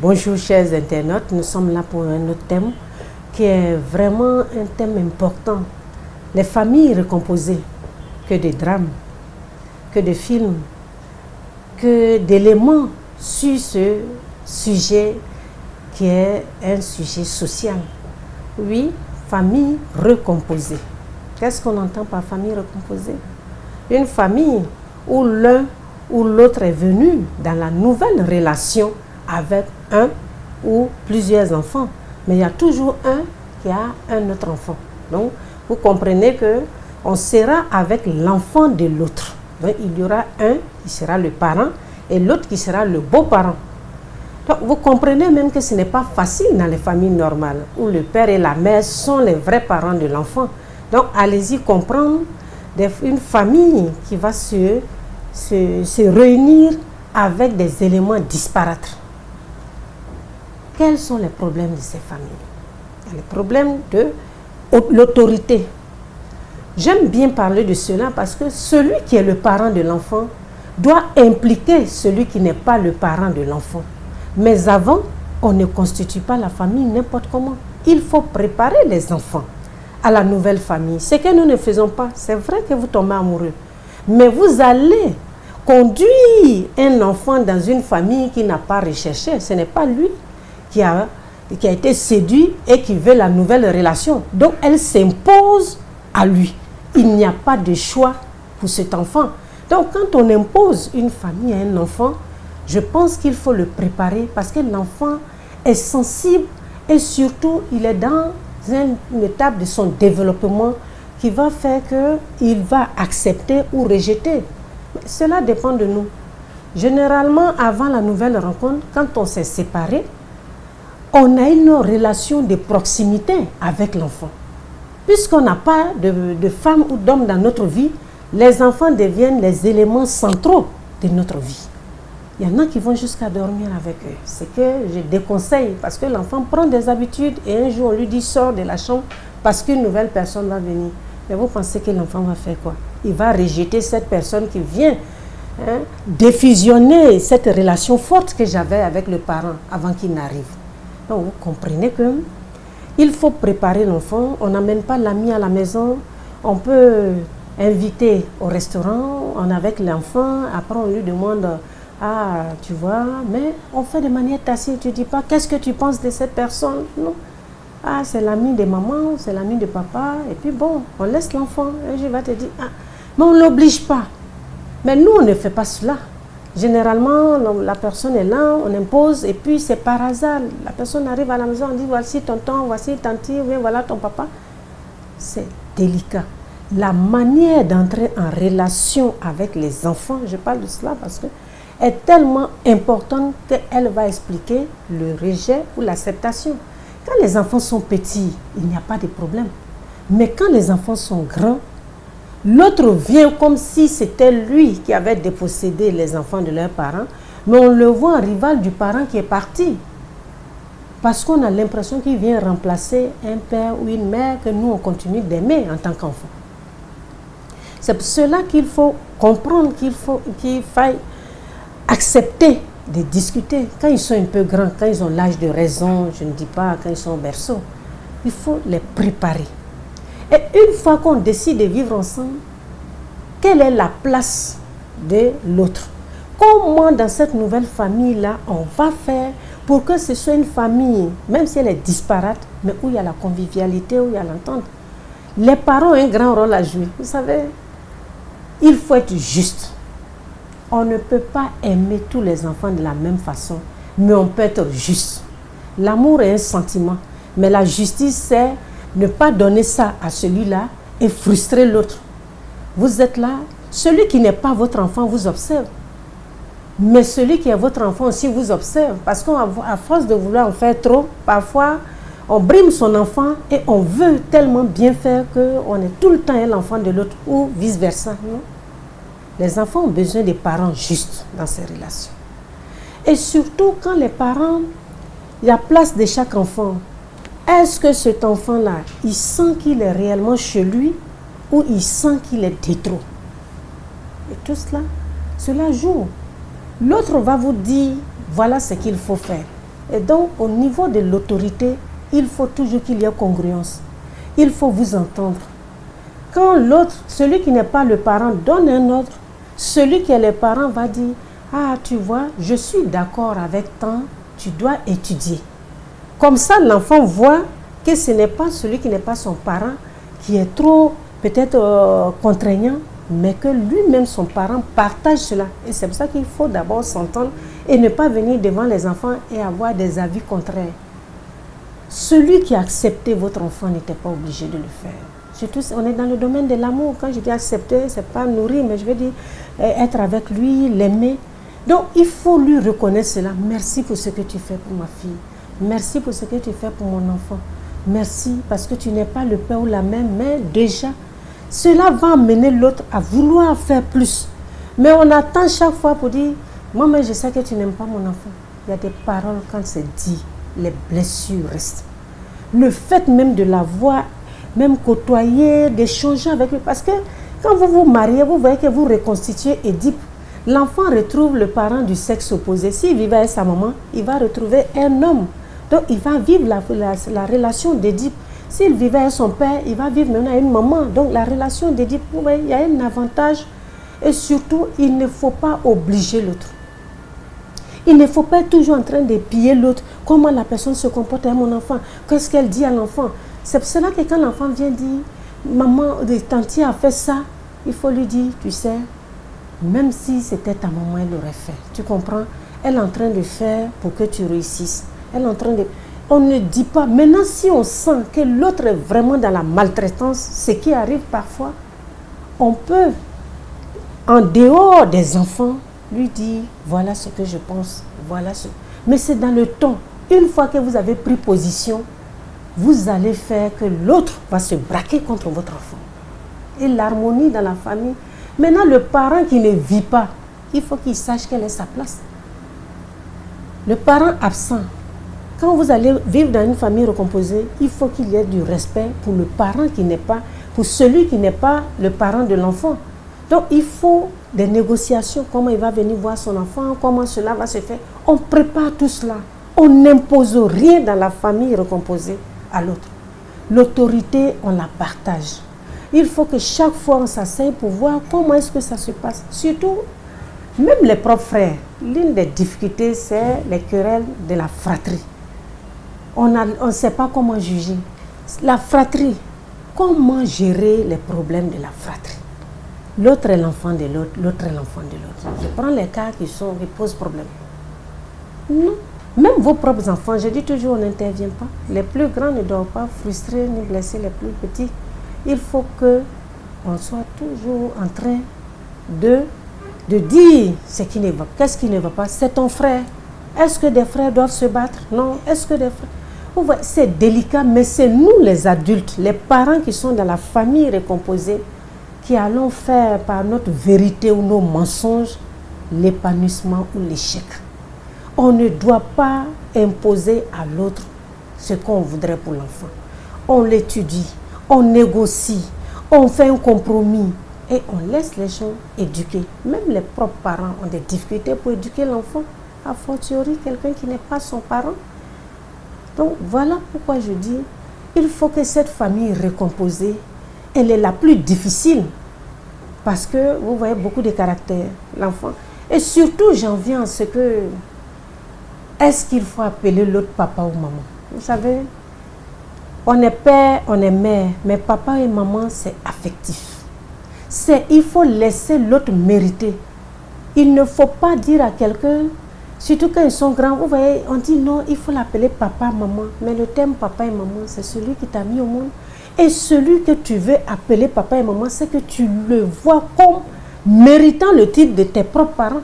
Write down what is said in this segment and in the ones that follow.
Bonjour chers internautes, nous sommes là pour un autre thème qui est vraiment un thème important. Les familles recomposées, que de drames, que de films, que d'éléments sur ce sujet qui est un sujet social. Oui, famille recomposée. Qu'est-ce qu'on entend par famille recomposée? Une famille où l'un ou l'autre est venu dans la nouvelle relation avec un ou plusieurs enfants. Mais il y a toujours un qui a un autre enfant. Donc, vous comprenez qu'on sera avec l'enfant de l'autre. Donc, il y aura un qui sera le parent et l'autre qui sera le beau-parent. Donc, vous comprenez même que ce n'est pas facile dans les familles normales où le père et la mère sont les vrais parents de l'enfant. Donc, allez-y comprendre une famille qui va se réunir avec des éléments disparates. Quels sont les problèmes de ces familles? Il y a les problèmes de l'autorité. J'aime bien parler de cela parce que celui qui est le parent de l'enfant doit impliquer celui qui n'est pas le parent de l'enfant. Mais avant, on ne constitue pas la famille n'importe comment. Il faut préparer les enfants à la nouvelle famille. Ce que nous ne faisons pas, c'est vrai que vous tombez amoureux. Mais vous allez conduire un enfant dans une famille qui n'a pas recherché. Ce n'est pas lui qui a été séduit et qui veut la nouvelle relation. Donc, elle s'impose à lui. Il n'y a pas de choix pour cet enfant. Donc, quand on impose une famille à un enfant, je pense qu'il faut le préparer parce que l'enfant est sensible et surtout, il est dans une étape de son développement qui va faire qu'il va accepter ou rejeter. Mais cela dépend de nous. Généralement, avant la nouvelle rencontre, quand on s'est séparé, on a une relation de proximité avec l'enfant. Puisqu'on n'a pas de femme ou d'homme dans notre vie, les enfants deviennent les éléments centraux de notre vie. Il y en a qui vont jusqu'à dormir avec eux. C'est que je déconseille parce que l'enfant prend des habitudes et un jour on lui dit sors de la chambre parce qu'une nouvelle personne va venir. Mais vous pensez que l'enfant va faire quoi? Il va rejeter cette personne qui vient défusionner cette relation forte que j'avais avec le parent avant qu'il n'arrive. Donc vous comprenez que il faut préparer l'enfant. On n'amène pas l'ami à la maison. On peut inviter au restaurant, on est avec l'enfant. Après on lui demande ah tu vois, mais on fait de manière tacite. Tu dis pas qu'est-ce que tu penses de cette personne. Non. Ah c'est l'ami de maman, c'est l'ami de papa. Et puis bon, on laisse l'enfant. Et je vais te dire ah mais on ne l'oblige pas. Mais nous on ne fait pas cela. Généralement, la personne est là, on impose, et puis c'est par hasard. La personne arrive à la maison, on dit voici tonton, voici tanti, voilà ton papa. C'est délicat. La manière d'entrer en relation avec les enfants, je parle de cela parce que est tellement importante qu'elle va expliquer le rejet ou l'acceptation. Quand les enfants sont petits, il n'y a pas de problème. Mais quand les enfants sont grands, l'autre vient comme si c'était lui qui avait dépossédé les enfants de leurs parents, mais on le voit en rival du parent qui est parti. Parce qu'on a l'impression qu'il vient remplacer un père ou une mère que nous, on continue d'aimer en tant qu'enfant. C'est pour cela qu'il faut comprendre qu'il faille accepter de discuter. Quand ils sont un peu grands, quand ils ont l'âge de raison, je ne dis pas quand ils sont au berceau, il faut les préparer. Et une fois qu'on décide de vivre ensemble, quelle est la place de l'autre? Comment dans cette nouvelle famille-là, on va faire pour que ce soit une famille, même si elle est disparate, mais où il y a la convivialité, où il y a l'entente. Les parents ont un grand rôle à jouer. Vous savez, il faut être juste. On ne peut pas aimer tous les enfants de la même façon, mais on peut être juste. L'amour est un sentiment, mais la justice, c'est ne pas donner ça à celui-là et frustrer l'autre. Vous êtes là, celui qui n'est pas votre enfant vous observe. Mais celui qui est votre enfant aussi vous observe. Parce qu'à force de vouloir en faire trop, parfois on brime son enfant et on veut tellement bien faire qu'on est tout le temps l'enfant de l'autre ou vice-versa. Non? Les enfants ont besoin des parents justes dans ces relations. Et surtout quand les parents, il y a place de chaque enfant. Est-ce que cet enfant-là, il sent qu'il est réellement chez lui ou il sent qu'il est de trop? Et tout cela joue. L'autre va vous dire, voilà ce qu'il faut faire. Et donc, au niveau de l'autorité, il faut toujours qu'il y ait congruence. Il faut vous entendre. Quand l'autre, celui qui n'est pas le parent, donne un ordre, celui qui est le parent va dire « Ah, tu vois, je suis d'accord avec tant, tu dois étudier. » Comme ça, l'enfant voit que ce n'est pas celui qui n'est pas son parent qui est trop peut-être contraignant, mais que lui-même, son parent, partage cela. Et c'est pour ça qu'il faut d'abord s'entendre et ne pas venir devant les enfants et avoir des avis contraires. Celui qui a accepté votre enfant n'était pas obligé de le faire. Surtout, on est dans le domaine de l'amour. Quand je dis accepter, ce n'est pas nourrir, mais je veux dire être avec lui, l'aimer. Donc, il faut lui reconnaître cela. Merci pour ce que tu fais pour ma fille. Merci pour ce que tu fais pour mon enfant. Merci parce que tu n'es pas le père ou la mère, mais déjà, cela va amener l'autre à vouloir faire plus. Mais on attend chaque fois pour dire, moi, mais je sais que tu n'aimes pas mon enfant. Il y a des paroles, quand c'est dit, les blessures restent. Le fait même de la voir, même côtoyer, d'échanger avec lui. Parce que quand vous vous mariez, vous voyez que vous reconstituez Édipe. L'enfant retrouve le parent du sexe opposé. S'il vivait avec sa maman, il va retrouver un homme. Donc, il va vivre la relation d'Édipe. S'il vivait avec son père, il va vivre maintenant avec une maman. Donc, la relation d'Édipe, vous voyez, il y a un avantage. Et surtout, il ne faut pas obliger l'autre. Il ne faut pas être toujours en train de piller l'autre. Comment la personne se comporte avec mon enfant? Qu'est-ce qu'elle dit à l'enfant? C'est pour cela que quand l'enfant vient dire, maman, tantier a fait ça, il faut lui dire, tu sais, même si c'était ta maman, elle l'aurait fait. Tu comprends? Elle est en train de faire pour que tu réussisses. Elle est en train de... On ne dit pas. Maintenant, si on sent que l'autre est vraiment dans la maltraitance, ce qui arrive parfois, on peut, en dehors des enfants, lui dire, voilà ce que je pense, voilà ce... Mais c'est dans le ton. Une fois que vous avez pris position, vous allez faire que l'autre va se braquer contre votre enfant. Et l'harmonie dans la famille. Maintenant, le parent qui ne vit pas, il faut qu'il sache quelle est sa place. Le parent absent, quand vous allez vivre dans une famille recomposée, il faut qu'il y ait du respect pour le parent qui n'est pas, pour celui qui n'est pas le parent de l'enfant. Donc, il faut des négociations, comment il va venir voir son enfant, comment cela va se faire. On prépare tout cela. On n'impose rien dans la famille recomposée à l'autre. L'autorité, on la partage. Il faut que chaque fois on s'asseye pour voir comment est-ce que ça se passe. Surtout, même les propres frères. L'une des difficultés, c'est les querelles de la fratrie. On ne sait pas comment juger. La fratrie, comment gérer les problèmes de la fratrie? L'autre est l'enfant de l'autre, l'autre est l'enfant de l'autre. Je prends les cas qui posent problème. Non. Même vos propres enfants, je dis toujours, on n'intervient pas. Les plus grands ne doivent pas frustrer ni blesser les plus petits. Il faut qu'on soit toujours en train de dire ce qui ne va pas. Qu'est-ce qui ne va pas? C'est ton frère. Est-ce que des frères doivent se battre? Non. Est-ce que des frères... Vous voyez, c'est délicat, mais c'est nous les adultes, les parents qui sont dans la famille recomposée, qui allons faire par notre vérité ou nos mensonges l'épanouissement ou l'échec. On ne doit pas imposer à l'autre ce qu'on voudrait pour l'enfant. On l'étudie, on négocie, on fait un compromis et on laisse les gens éduquer. Même les propres parents ont des difficultés pour éduquer l'enfant, a fortiori quelqu'un qui n'est pas son parent. Donc voilà pourquoi je dis, il faut que cette famille recomposée, elle est la plus difficile parce que vous voyez beaucoup de caractères, l'enfant. Et surtout, j'en viens à ce que, est-ce qu'il faut appeler l'autre papa ou maman? Vous savez, on est père, on est mère, mais papa et maman, c'est affectif. Il faut laisser l'autre mériter. Il ne faut pas dire à quelqu'un, surtout quand ils sont grands, vous voyez, on dit non, il faut l'appeler papa, maman. Mais le terme papa et maman, c'est celui qui t'a mis au monde. Et celui que tu veux appeler papa et maman, c'est que tu le vois comme méritant le titre de tes propres parents.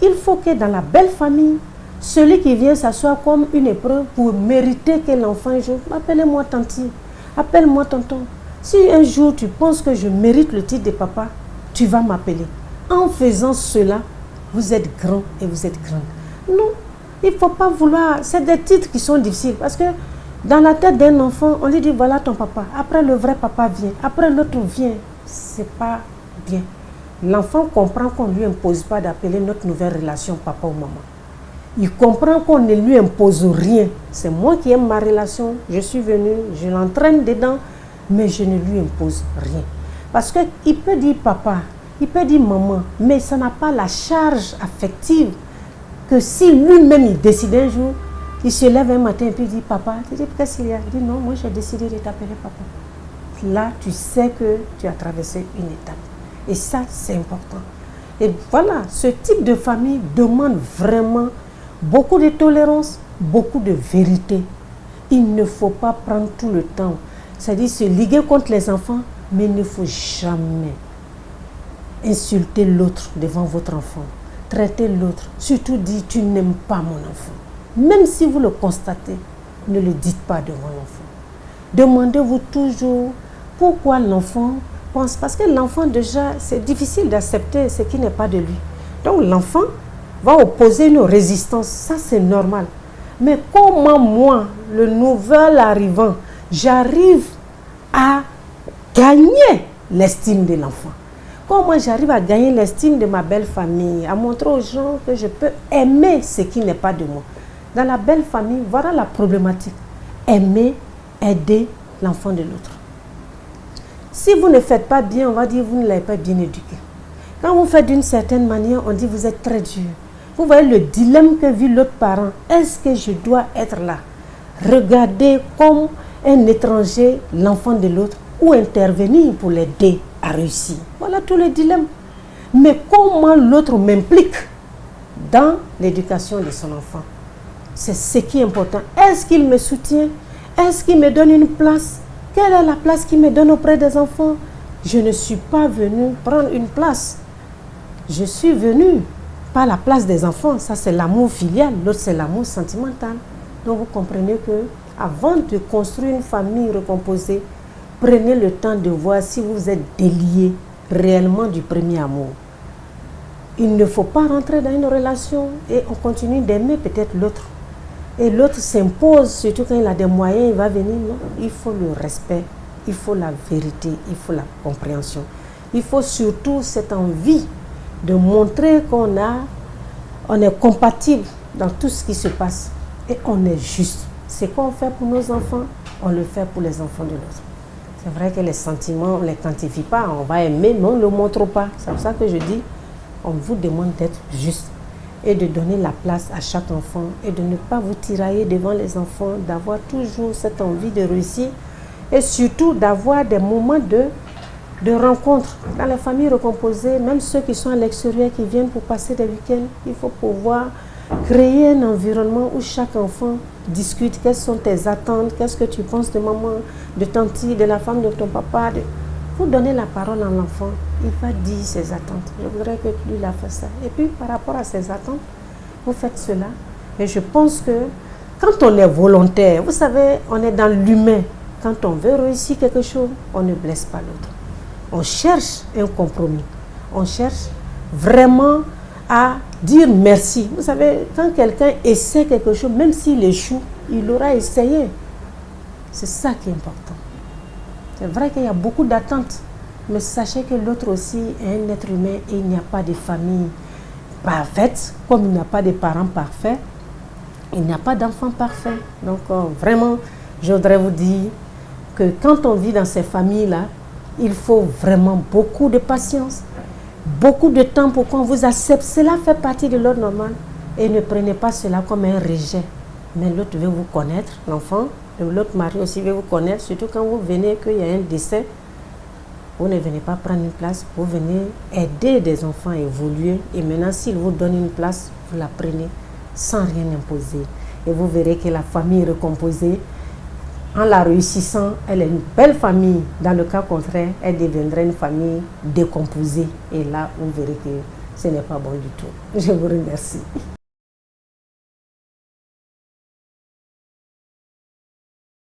Il faut que dans la belle famille, celui qui vient s'asseoir comme une épreuve pour mériter que l'enfant joue. Appelez-moi tantie, appelle-moi tonton. Si un jour tu penses que je mérite le titre de papa, tu vas m'appeler. En faisant cela, vous êtes grand et vous êtes grande. Non, il ne faut pas vouloir. C'est des titres qui sont difficiles parce que dans la tête d'un enfant, on lui dit voilà ton papa. Après le vrai papa vient. Après l'autre vient. C'est pas bien. L'enfant comprend qu'on ne lui impose pas d'appeler notre nouvelle relation papa ou maman. Il comprend qu'on ne lui impose rien. C'est moi qui aime ma relation. Je suis venue, je l'entraîne dedans, mais je ne lui impose rien. Parce qu'il peut dire papa, il peut dire maman, mais ça n'a pas la charge affective que si lui-même il décide un jour, il se lève un matin et puis il dit papa, tu dis qu'est-ce qu'il y a? Il dit non, moi j'ai décidé de t'appeler papa. Là, tu sais que tu as traversé une étape. Et ça, c'est important. Et voilà, ce type de famille demande vraiment beaucoup de tolérance, beaucoup de vérité. Il ne faut pas prendre tout le temps. C'est-à-dire se liguer contre les enfants, mais il ne faut jamais insulter l'autre devant votre enfant. Traiter l'autre. Surtout dire tu n'aimes pas mon enfant. Même si vous le constatez, ne le dites pas devant l'enfant. Demandez-vous toujours pourquoi l'enfant pense. Parce que l'enfant déjà, c'est difficile d'accepter ce qui n'est pas de lui. Donc l'enfant va opposer une résistance. Ça c'est normal. Mais comment moi, le nouvel arrivant, j'arrive à gagner l'estime de l'enfant? Comment j'arrive à gagner l'estime de ma belle famille, à montrer aux gens que je peux aimer ce qui n'est pas de moi? Dans la belle famille, voilà la problématique. Aimer, aider l'enfant de l'autre. Si vous ne faites pas bien, on va dire que vous ne l'avez pas bien éduqué. Quand vous faites d'une certaine manière, on dit que vous êtes très dur. Vous voyez le dilemme que vit l'autre parent. Est-ce que je dois être là? Regardez comme un étranger l'enfant de l'autre ou intervenir pour l'aider à réussir. Voilà tout le dilemme. Mais comment l'autre m'implique dans l'éducation de son enfant? C'est ce qui est important. Est-ce qu'il me soutient? Est-ce qu'il me donne une place? Quelle est la place qu'il me donne auprès des enfants? Je ne suis pas venue prendre une place. Je suis venue pas la place des enfants. Ça, c'est l'amour filial. L'autre, c'est l'amour sentimental. Donc, vous comprenez que avant de construire une famille recomposée, prenez le temps de voir si vous êtes déliés réellement du premier amour. Il ne faut pas rentrer dans une relation et on continue d'aimer peut-être l'autre. Et l'autre s'impose, surtout quand il a des moyens, il va venir. Non, il faut le respect, il faut la vérité, il faut la compréhension. Il faut surtout cette envie de montrer on est compatible dans tout ce qui se passe et on est juste. Ce qu'on fait pour nos enfants, on le fait pour les enfants de l'autre. C'est vrai que les sentiments, on ne les quantifie pas, on va aimer, mais on ne le montre pas. C'est pour ça que je dis, on vous demande d'être juste et de donner la place à chaque enfant et de ne pas vous tirailler devant les enfants, d'avoir toujours cette envie de réussir et surtout d'avoir des moments de rencontre. Dans les familles recomposées, même ceux qui sont à l'extérieur, qui viennent pour passer des week-ends, il faut pouvoir créer un environnement où chaque enfant discute quelles sont tes attentes, qu'est-ce que tu penses de maman, de tante, de la femme de ton papa. Vous donnez la parole à l'enfant, il va dire ses attentes. Je voudrais que lui il a fait ça. Et puis par rapport à ses attentes, vous faites cela. Et je pense que quand on est volontaire, vous savez, on est dans l'humain. Quand on veut réussir quelque chose, on ne blesse pas l'autre. On cherche un compromis. On cherche vraiment à dire merci. Vous savez, quand quelqu'un essaie quelque chose, même s'il échoue, il aura essayé. C'est ça qui est important. C'est vrai qu'il y a beaucoup d'attentes, mais sachez que l'autre aussi est un être humain et il n'y a pas de famille parfaite, comme il n'y a pas de parents parfaits, il n'y a pas d'enfants parfaits. Donc vraiment, je voudrais vous dire que quand on vit dans ces familles-là, il faut vraiment beaucoup de patience, beaucoup de temps pour qu'on vous accepte. Cela fait partie de l'ordre normal et ne prenez pas cela comme un rejet. Mais l'autre veut vous connaître, l'enfant. L'autre mari aussi veut vous connaître, surtout quand vous venez, qu'il y a un décès. Vous ne venez pas prendre une place, vous venez aider des enfants à évoluer. Et maintenant, s'il vous donne une place, vous la prenez sans rien imposer. Et vous verrez que la famille recomposée, en la réussissant, elle est une belle famille. Dans le cas contraire, elle deviendrait une famille décomposée. Et là, vous verrez que ce n'est pas bon du tout. Je vous remercie.